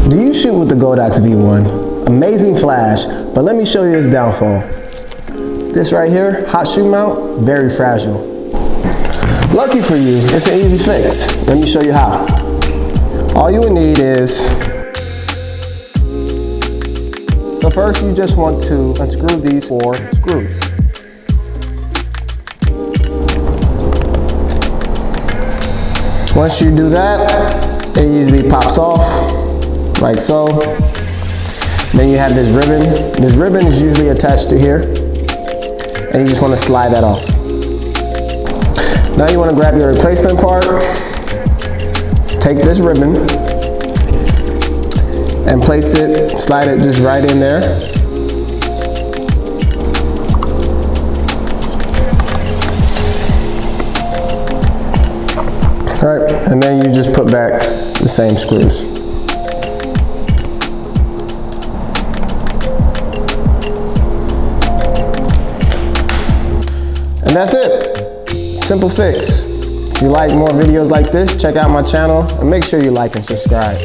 Do you shoot with the Godox V1? Amazing flash, but let me show you its downfall. This right here, hot shoe mount, very fragile. Lucky for you, it's an easy fix. Let me show you how. All you would need is, so first you just want to unscrew these 4 screws. Once you do that, it easily pops off, like so. Then you have this ribbon. This ribbon is usually attached to here, and you just want to slide that off. Now you want to grab your replacement part, take this ribbon, and place it, slide it just right in there. All right, and then you just put back the same screws. And that's it. Simple fix. If you like more videos like this, check out my channel and make sure you like and subscribe.